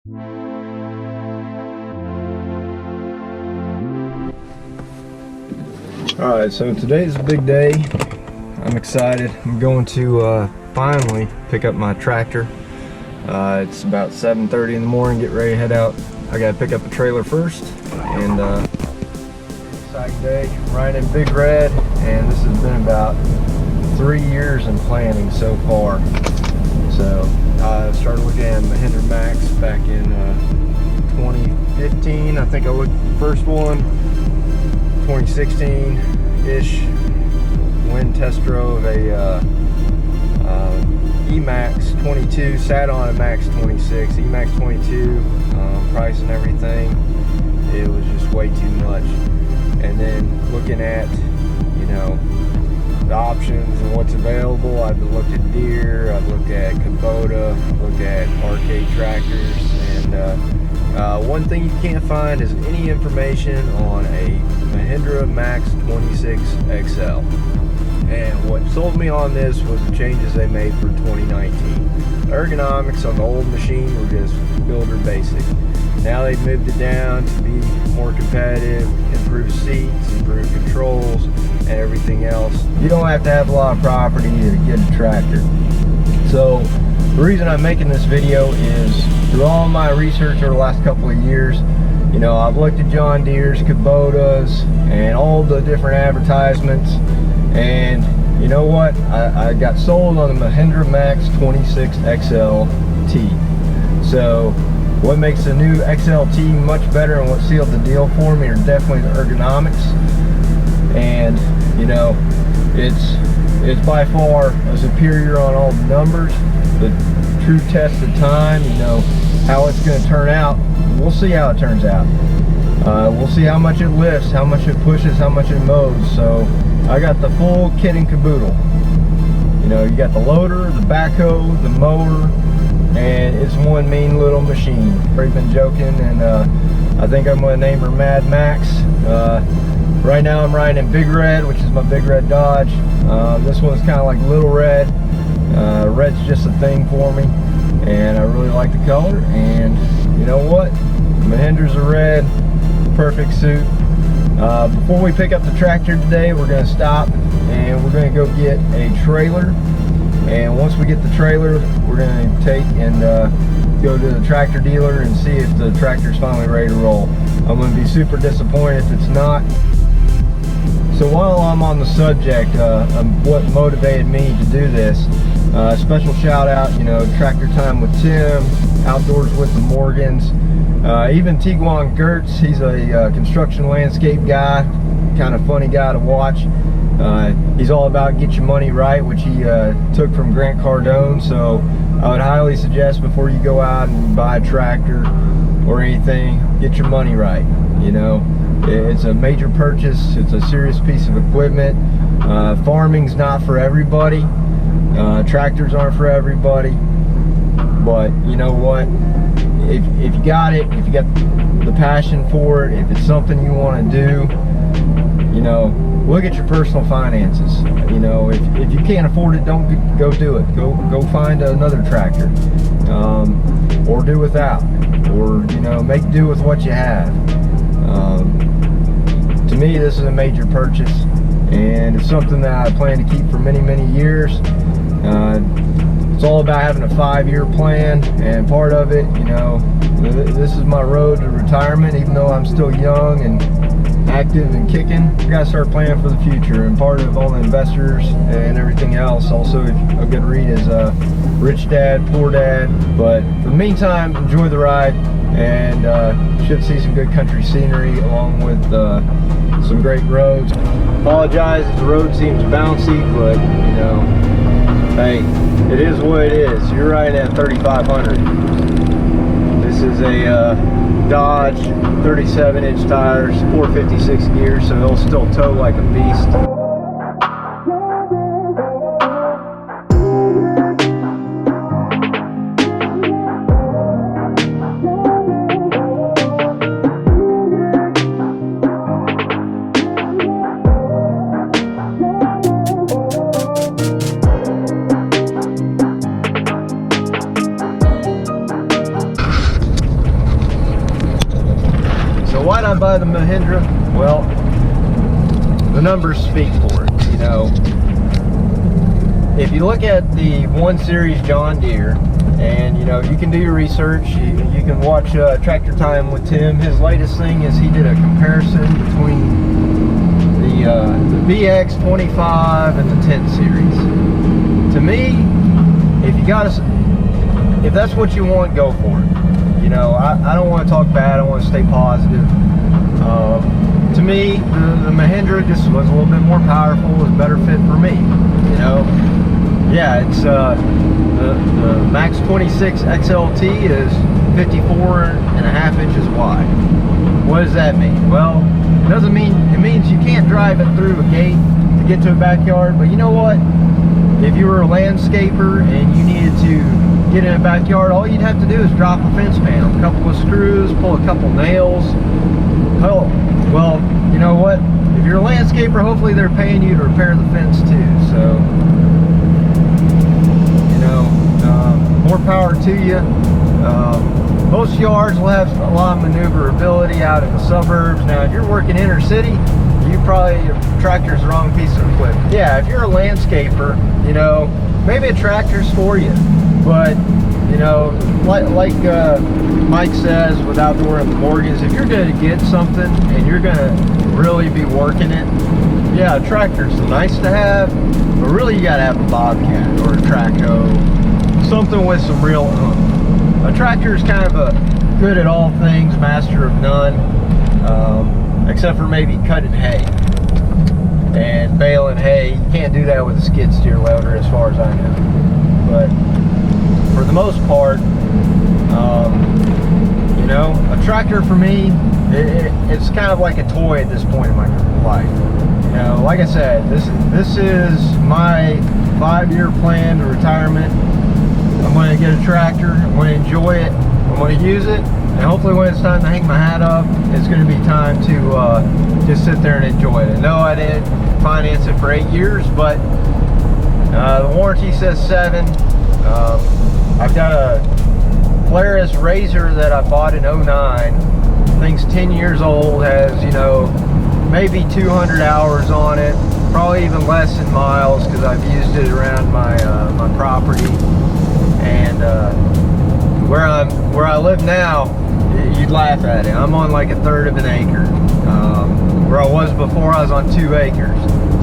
Alright, so today's a big day. I'm excited. I'm going to finally pick up my tractor. It's about 7:30 in the morning, get ready to head out. I gotta pick up the trailer first, and exciting day. I'm riding in Big Red, and this has been about 3 years in planning so far. So I started looking at Mahindra Max back in 2015. I think I looked at the first one. 2016-ish, went test drove a E-Max 22, sat on a Max 26, E-Max 22, price and everything, it was just way too much. And then looking at, you know, the options and what's available, I've looked at Deere, I've looked at Kubota, looked at arcade tractors, and one thing you can't find is any information on a Mahindra Max 26 XL. And what sold me on this was the changes they made for 2019. Ergonomics on the old machine were just builder basic. Now they've moved it down to be more competitive, improved seats, improved controls, and everything else. You don't have to have a lot of property to get a tractor. So the reason I'm making this video is through all my research over the last couple of years, you know, I've looked at John Deere's, Kubota's, and all the different advertisements, and you know what? I got sold on the Mahindra Max 26 XLT. So what makes the new XLT much better and what sealed the deal for me are definitely the ergonomics. And you know, it's by far a superior on all the numbers. The true test of time, you know, how it's going to turn out, we'll see how it turns out. We'll see how much it lifts, how much it pushes, how much it mows. So I got the full kit and caboodle. You know, you got the loader, the backhoe, the mower, and it's one mean little machine. I've been joking, and I think I'm going to name her Mad Max. Right now I'm riding in Big Red, which is my Big Red Dodge. This one's kind of like Lil Red. Red's just a thing for me, and I really like the color. And you know what? Mahindra's a red, perfect suit. Before we pick up the tractor today, we're going to stop and we're going to go get a trailer. And once we get the trailer, we're going to take and go to the tractor dealer and see if the tractor's finally ready to roll. I'm going to be super disappointed if it's not. So while I'm on the subject of what motivated me to do this, special shout out, you know, Tractor Time with Tim, Outdoors with the Morgans, even Tiguan Gertz. He's a construction landscape guy, kind of funny guy to watch. He's all about get your money right, which he took from Grant Cardone. So I would highly suggest before you go out and buy a tractor or anything, get your money right. You know, it's a major purchase, it's a serious piece of equipment. Farming's not for everybody, tractors aren't for everybody, but you know what, if you got it, if you got the passion for it, if it's something you want to do, you know, look at your personal finances. You know, if you can't afford it, don't go do it. Go find another tractor, or do without, or you know, make do with what you have. To me, this is a major purchase, and it's something that I plan to keep for many years. It's all about having a 5-year plan, and part of it, you know, this is my road to retirement. Even though I'm still young and active and kicking, I gotta start planning for the future. And part of all the investors and everything else, also a good read is Rich Dad, Poor Dad. But for the meantime, enjoy the ride, and should see some good country scenery along with some great roads. Apologize if the road seems bouncy, but you know, hey, it is what it is. You're riding at 3,500. This is a Dodge, 37-inch tires, 456 gears, so it'll still tow like a beast. I buy the Mahindra? Well, the numbers speak for it. You know, if you look at the 1 Series John Deere, and you know, you can do your research, you can watch Tractor Time with Tim. His latest thing is he did a comparison between the BX 25 and the 10 Series. To me, if that's what you want, go for it. You know, I don't want to talk bad, I want to stay positive. To me, the Mahindra just was a little bit more powerful, was a better fit for me. You know, yeah, it's the Max 26 XLT is 54.5 inches wide. What does that mean? Well, it doesn't mean, it means you can't drive it through a gate to get to a backyard, but you know what? If you were a landscaper and you needed to get in a backyard, all you'd have to do is drop a fence panel, a couple of screws, pull a couple nails. Hell, well, you know what? If you're a landscaper, hopefully they're paying you to repair the fence too. So, you know, more power to you. Most yards will have a lot of maneuverability out in the suburbs. Now, if you're working inner city, your tractor's the wrong piece of equipment. Yeah, if you're a landscaper, you know, maybe a tractor's for you, but you know, like Mike says with Outdoor and the Morgans, if you're going to get something and you're going to really be working it, yeah, a tractor's nice to have, but really you got to have a Bobcat or a track hoe, something with some real oomph. A tractor is kind of a good at all things, master of none, except for maybe cutting hay and baling hay. You can't do that with a skid steer loader as far as I know. But for the most part, you know, a tractor for me, it's kind of like a toy at this point in my life. You know, like I said, this is my 5-year plan to retirement. I'm going to get a tractor, I'm going to enjoy it, I'm going to use it, and hopefully when it's time to hang my hat up, it's going to be time to just sit there and enjoy it. No, I didn't finance it for 8 years, but the warranty says 7. I've got a Polaris Razor that I bought in 09. Thing's 10 years old, has, you know, maybe 200 hours on it, probably even less in miles because I've used it around my property. And where I live now, you'd laugh at it. I'm on like 1/3 of an acre. Where I was before, I was on 2 acres.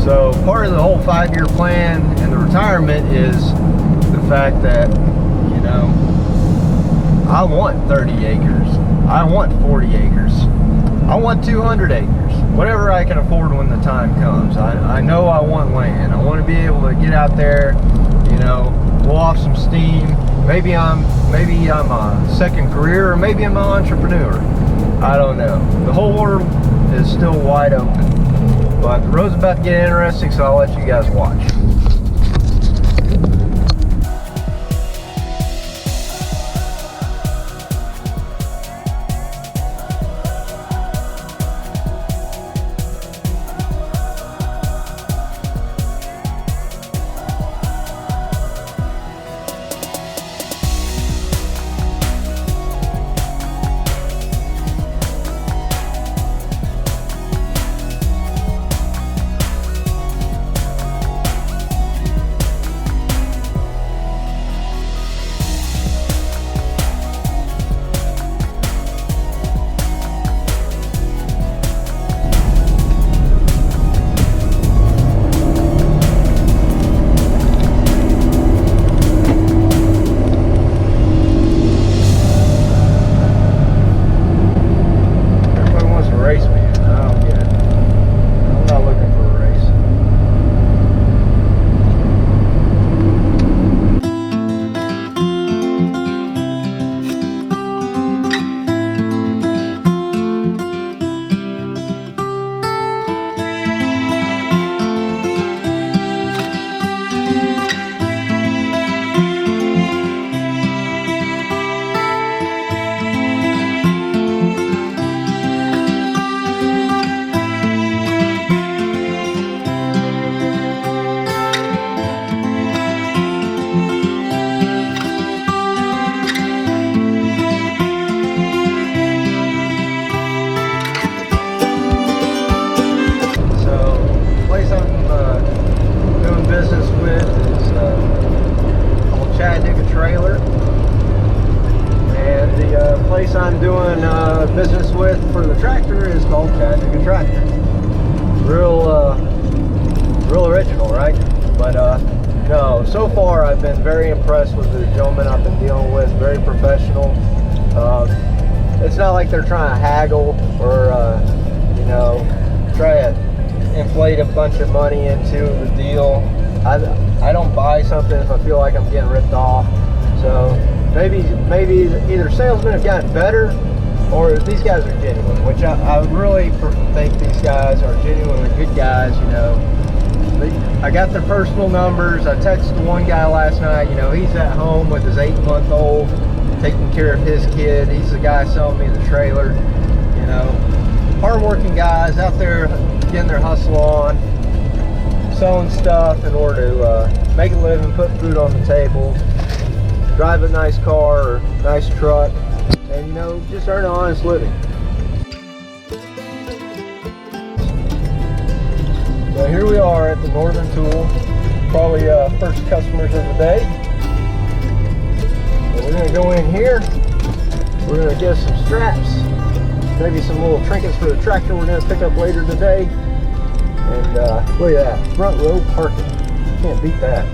So part of the whole 5-year plan and the retirement is the fact that, you know, I want 30 acres. I want 40 acres. I want 200 acres. Whatever I can afford when the time comes. I know I want land. I want to be able to get out there, you know, blow off some steam. Maybe I'm a second career, or maybe I'm an entrepreneur. I don't know. The whole world is still wide open. But the road's about to get interesting, so I'll let you guys watch. trailer. And the place I'm doing business with for the tractor is called Chattanooga Tractor. Real original, right? But no, so far I've been very impressed with the gentleman I've been dealing with. Very professional. It's not like they're trying to haggle or you know, try to inflate a bunch of money into the deal. I don't buy something if I feel like I'm getting ripped off. So maybe either salesmen have gotten better or these guys are genuine, which I really think these guys are genuinely good guys. You know, I got their personal numbers. I texted one guy last night. You know, he's at home with his 8-month-old, taking care of his kid. He's the guy selling me the trailer. You know, hard-working guys out there getting their hustle on, selling stuff in order to make a living, put food on the table, drive a nice car or nice truck, and you know, just earn an honest living. So here we are at the Northern Tool, probably first customers of the day. So we're gonna go in here. We're gonna get some straps, maybe some little trinkets for the tractor we're gonna pick up later today. And look at that, front row parking. Can't beat that.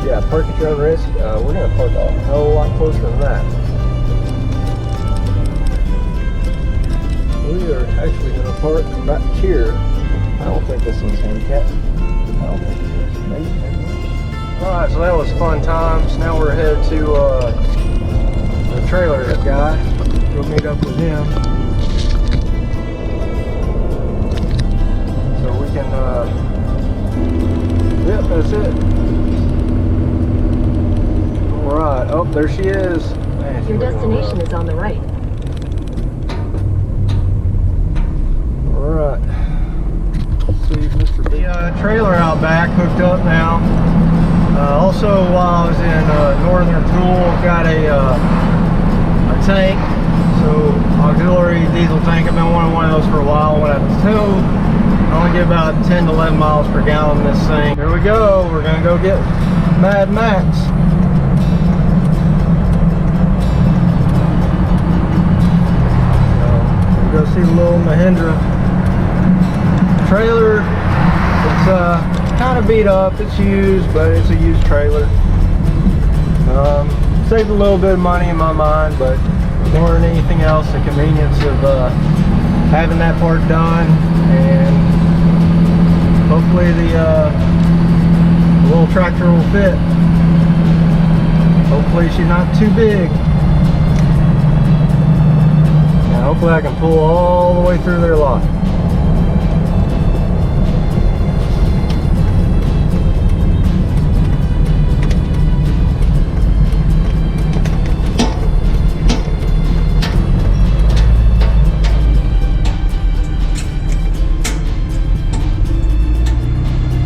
Yeah, park at your own risk. We're gonna park a whole lot closer than that. We are actually gonna park back here. I don't think this one's handicapped. I don't think it is. Maybe. Alright, so that was fun times. Now we're headed to the trailer guy. Go meet up with him. So we can, yep, that's it. Alright, oh, there she is. Man, your destination is on the right. Alright. See Mr. B. The trailer out back hooked up now. Also, while I was in Northern Tool, got a tank. So, auxiliary diesel tank. I've been wanting one of those for a while. When I was told, I only get about 10 to 11 miles per gallon in this thing. Here we go. We're gonna go get Mad Max. Go see the little Mahindra trailer. It's kind of beat up, it's used, but it's a used trailer. Saved a little bit of money in my mind, but more than anything else, the convenience of having that part done, and hopefully the little tractor will fit. Hopefully she's not too big. Hopefully I can pull all the way through their lot.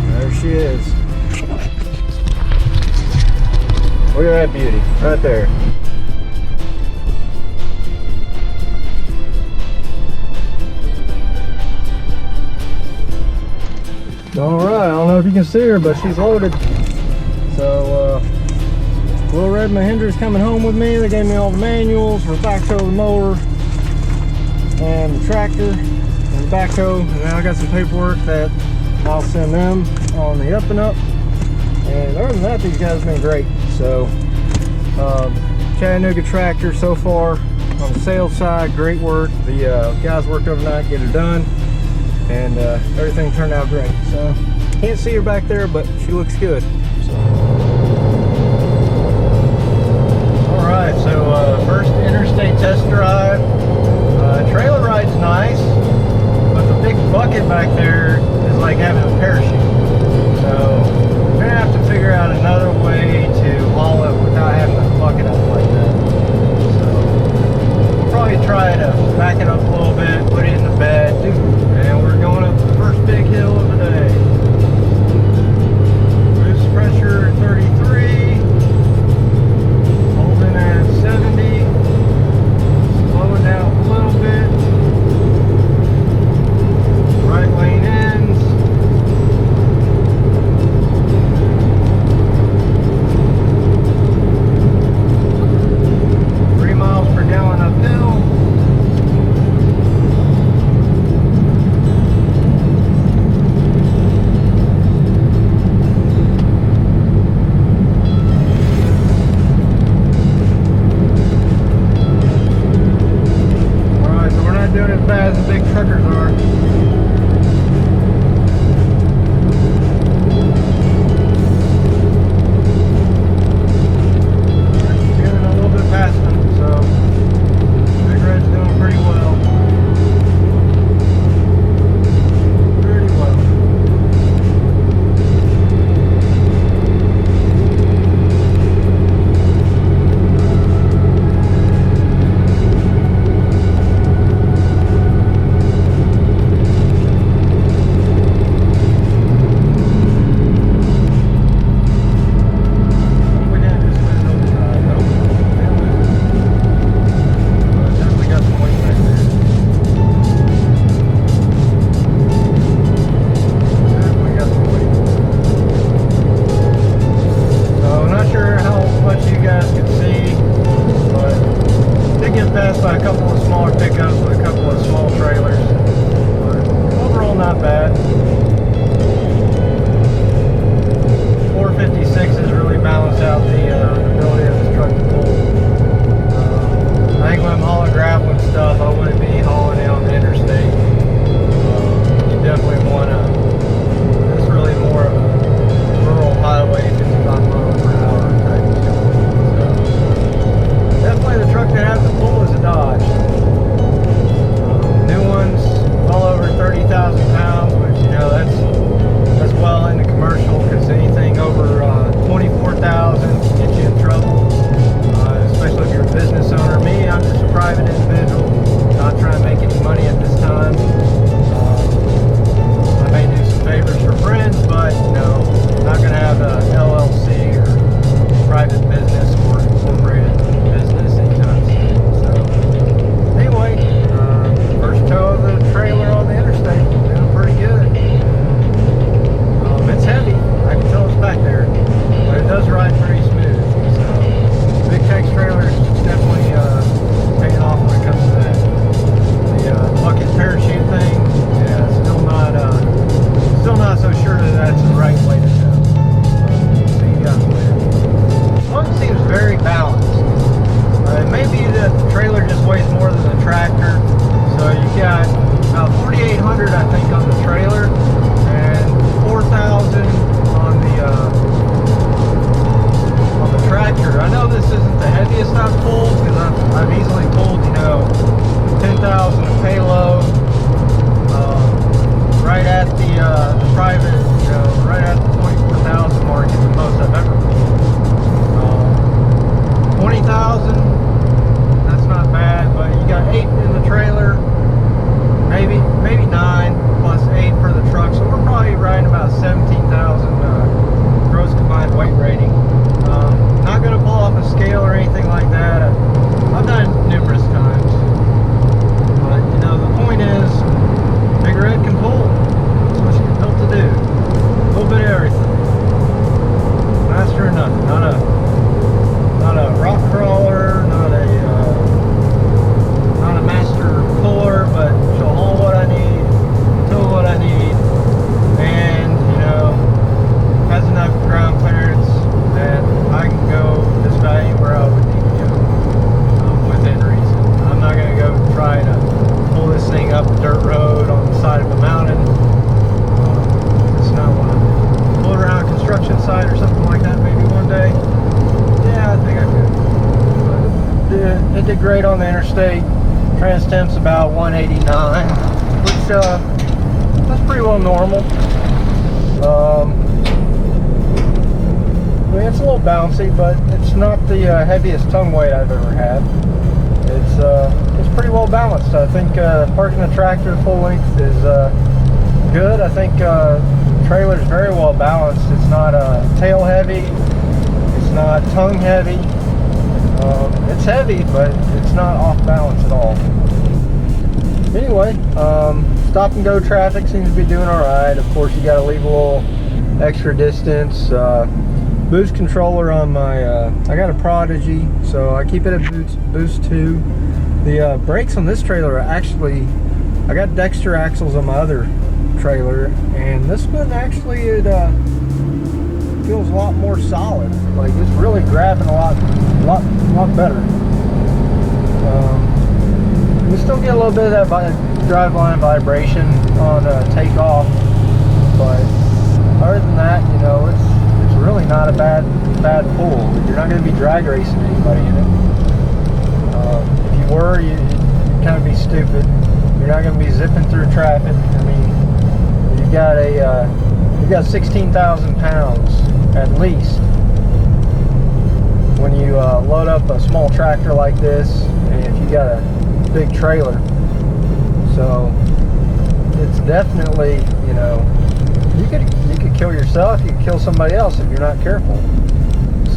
There she is. Look at that beauty, right there. Alright, I don't know if you can see her, but she's loaded. So, Lil Red Mahindra is coming home with me. They gave me all the manuals for the backhoe, the mower, and the tractor, and the backhoe. And now I got some paperwork that I'll send them on the up and up. And other than that, these guys have been great. So, Chattanooga Tractor so far on the sales side, great work. The guys worked overnight, get it done. And everything turned out great. So can't see her back there, but she looks good. So. All right, so first interstate test drive. Trailer ride's nice, but the big bucket back there is like having a parachute. So we're gonna have to figure out another way to haul it without having a bucket up like that. So we'll probably try to back it up a little bit, put it in the bed, and we're going up the first big hill of the day. Boost pressure 33, holding at 70, slow it down a little bit, right lane ends, great on the interstate. Trans temp's about 189, which that's pretty well normal. I mean, it's a little bouncy, but it's not the heaviest tongue weight I've ever had. It's pretty well balanced. I think parking the tractor full length is good. I think the trailer's very well balanced. It's not tail heavy. It's not tongue heavy. It's heavy, but it's not off balance at all. Anyway, stop and go traffic seems to be doing all right. Of course, you got to leave a little extra distance. Boost controller on my, I got a Prodigy, so I keep it at boost 2. The brakes on this trailer are actually, I got Dexter axles on my other trailer, and this one actually, it feels a lot more solid. Like, it's really grabbing a lot better. You still get a little bit of that driveline vibration on takeoff, but other than that, you know, it's really not a bad pull. You're not going to be drag racing anybody in it. If you were, you'd kind of be stupid. You're not going to be zipping through traffic. I mean, you've got 16,000 pounds at least when you load up a small tractor like this, and if you got a big trailer. So it's definitely, you know, you could kill yourself, you could kill somebody else if you're not careful.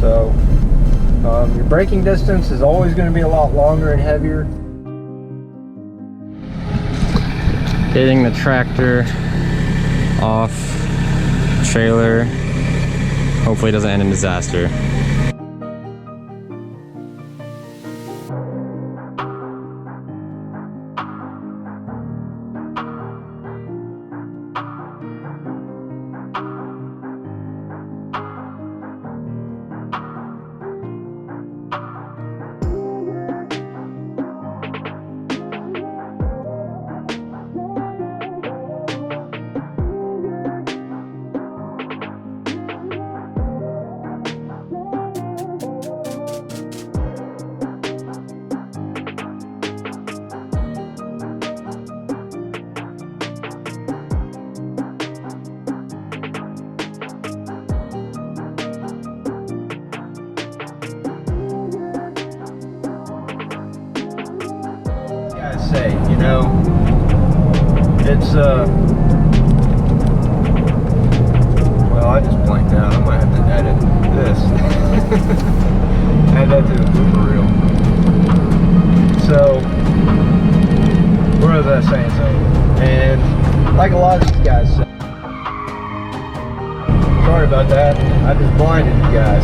So your braking distance is always going to be a lot longer and heavier. Getting the tractor off trailer, hopefully it doesn't end in disaster. Say, you know, it's well, I just blanked out. I might have to edit this. Add that to the blooper reel. So what was I saying? And like a lot of these guys say, sorry about that, I just blinded you guys.